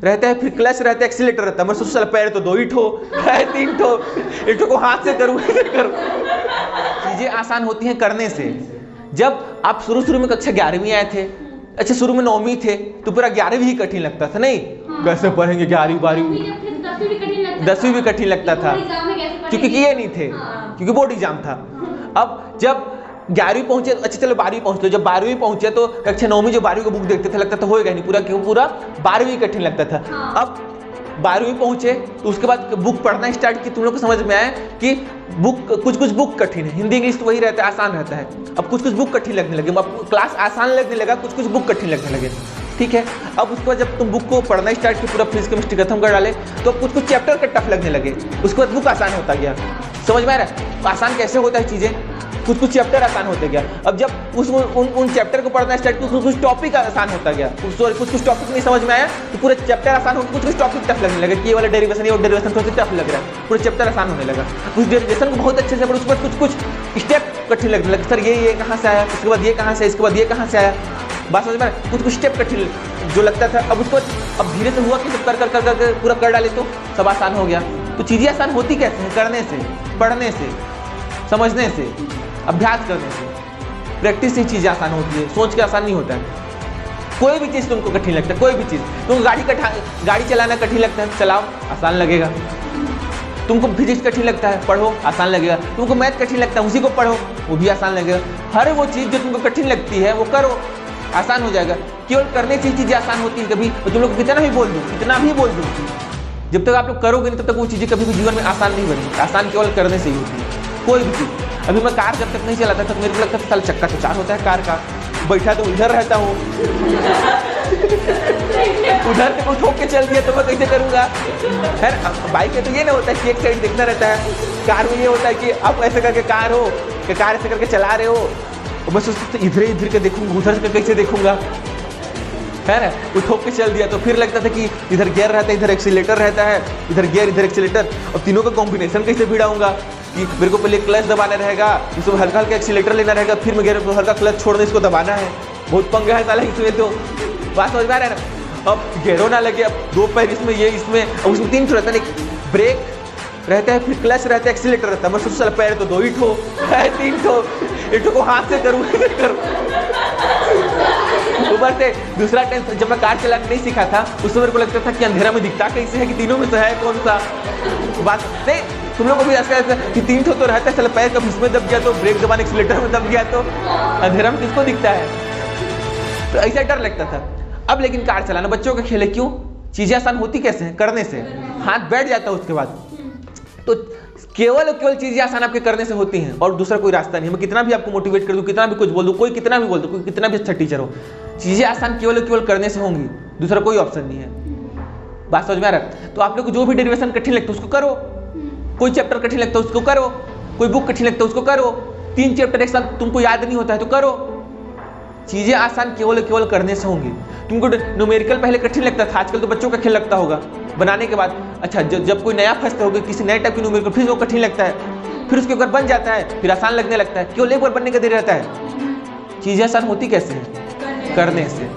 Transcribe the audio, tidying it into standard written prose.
रहता है, फिर क्लच रहता है, एक्सीलेटर रहता है। मैं सोचता पैर तो 2 ही ठो है, 3 ठो, एक ठो को हाथ से करूँ, ऐसे करूँ। चीजें आसान होती हैं करने से। जब आप शुरू में कक्षा 11वीं आए थे, अच्छा शुरू में 9वीं थे, तो पूरा 11वीं ही कठिन लगता था, नहीं? कैसे पढ़ेंगे 11वीं 12वीं, 10वीं भी कठिन लगता था, क्योंकि किए नहीं थे, क्योंकि बोर्ड एग्जाम था। अब जब 11वीं पहुंचे, अच्छा चलो 12वीं पहुंच लो, जब 12वीं पहुंचे तो कक्षा 9वीं जो 12वीं को बुक देखते थे लगता था होएगा नहीं पूरा, क्यों पूरा 12वीं कठिन लगता था। अब 12वीं पहुंचे तो उसके बाद बुक पढ़ना स्टार्ट की, तुम लोग को समझ में आया कि बुक कुछ बुक कठिन है, हिंदी इंग्लिश तो वही रहता है, आसान रहता है। अब कुछ बुक कठिन लगने लगे, अब क्लास आसान लगने लगा, कुछ बुक कठिन लगने लगे, ठीक है। अब उसके बाद जब तुम बुक को पढ़ना स्टार्ट की, पूरा फिजिक्स केमिस्ट्री खत्म कर डाले, तो कुछ चैप्टर का टफ लगने लगे, उसके बाद बुक आसान होता गया। समझ में आ रहा है आसान कैसे होता है चीजें? कुछ चैप्टर आसान होते गया। अब जब उन चैप्टर को पढ़ना स्टार्ट किया, कुछ टॉपिक आसान होता गया, कुछ टॉपिक नहीं समझ में आया तो पूरे चैप्टर आसान हो, कुछ टॉपिक टफ लगने लगे कि ये वाला डेरिवेशन, ये वाला डेरिवेशन थोड़ा सा टफ लग रहा है, पूरे चैप्टर आसान होने लगा। कुछ डेरिवेशन को बहुत अच्छे से पढ़ो, उसके बाद कुछ स्टेप कठिन लगने लगे, सर ये कहाँ से आया, उसके बाद ये कहाँ से, इसके बाद ये कहाँ से आया, बात समझ में? कुछ स्टेप कठिन जो लगता था, अब उसको अब धीरे से हुआ कि सब कर पूरा कर डाले तो सब आसान हो गया। तो चीजें आसान होती कैसे हैं? करने से, पढ़ने से, समझने से, अभ्यास करने से, प्रैक्टिस से चीजें आसान होती है, सोच के आसान नहीं होता है। कोई भी चीज तुमको कठिन लगता है, कोई भी चीज, तुमको गाड़ी चलाना कठिन लगता है, चलाओ, आसान लगेगा। तुमको फिजिक्स कठिन लगता है, पढ़ो, आसान लगेगा। तुमको मैथ कठिन लगता है, उसी को पढ़ो, वो भी आसान लगेगा। हर वो चीज जो तुमको कठिन लगती है वो करो, आसान हो जाएगा। केवल करने से चीजें आसान होती है। कभी तुम लोग कितना भी बोल दूं, जब तक आप लोग करोगे नहीं तब तक वो चीजें कभी भी जीवन में आसान नहीं बनेगी। आसान केवल करने से ही होती है कोई भी चीज। अभी मैं कार जब तक नहीं चलाता तक मेरे को लगता था साला चक्का तो 4 होता है कार का, बैठा तो उधर रहता हूँ उधर से कोई ठोक के चल दिया तो मैं कैसे करूँगा? खैर बाइक में तो ये ना होता है कि एक साइड देखना रहता है, कार में ये होता है कि आप ऐसे करके कार हो कि कार ऐसे करके चला रहे हो, बस उसको इधर के देखूंगा, उधर से कैसे देखूंगा, है ना? वो ठोक के चल दिया तो फिर लगता था कि इधर गियर रहता है, इधर एक्सीलेटर रहता है, इधर गियर इधर एक्सीलेटर, और तीनों का कॉम्बिनेशन कैसे भिड़ाऊंगा कि मेरे को पहले क्लच दबाना रहेगा, इसमें हल्का हल्का एक्सीलेटर लेना रहेगा, फिर मैं गियर को हल्का क्लच छोड़ना, इसको दबाना है। बहुत पंगा है साला इसमें, तो बात समझ में आ रहा है ना? अब गियरों ना लगे, अब 2 पैर इसमें, ये इसमें, अब उसमें 3 ठो रहता है, ब्रेक रहता है, फिर क्लच रहता है, एक्सीलेटर रहता है। मैं सोचता पैर तो 2 ही ठो है, 3 ठो, एक ठो को हाथ से करूँ, ऐसे करूँ। ऊपर से दूसरा टेंशन, जब मैं कार चलाना नहीं सीखा था उस समय मेरे को लगता था कि अंधेरा में दिखता कैसे है, कि तीनों में तो है कौन सा बात नहीं। तुम लोग को भी ऐसा कि 3 ठो तो रहता है, चलो पैर कभी इसमें दब गया तो ब्रेक दबाने एक्सीलेटर में दब गया तो अंधेरा में किसको दिखता है? तो ऐसा डर लगता था। अब लेकिन कार चलाना बच्चों का खेल है, क्यों? चीजें आसान होती कैसे हैं? करने से, हाथ बैठ जाता है उसके बाद। तो केवल चीजें आसान आपके करने से होती हैं और दूसरा कोई रास्ता नहीं है। मैं कितना भी आपको मोटिवेट कर दूं, कितना भी कुछ बोल दूं, कोई कितना भी बोल दो, कोई कितना भी अच्छा टीचर हो, चीजें आसान केवल करने से होंगी, दूसरा कोई ऑप्शन नहीं है। बात समझ में आ रहा है? तो आप लोग को जो भी डेरिवेशन कठिन लगता है उसको करो, कोई चैप्टर कठिन लगता है उसको करो, कोई बुक कठिन लगता है उसको करो, 3 चैप्टर एक साथ तुमको याद नहीं होता है तो करो। चीजें आसान केवल करने से होंगी। तुमको न्यूमेरिकल पहले कठिन लगता था, आजकल तो बच्चों का खेल लगता होगा बनाने के बाद। अच्छा जब कोई नया फंसता होगा किसी नए टाइप की न्यूमेरिकल, फिर वो कठिन लगता है, फिर उसके ऊपर बन जाता है, फिर आसान लगने लगता है, केवल एक बार बनने का देर रहता है। चीजें आसान होती कैसे हैं? करने से।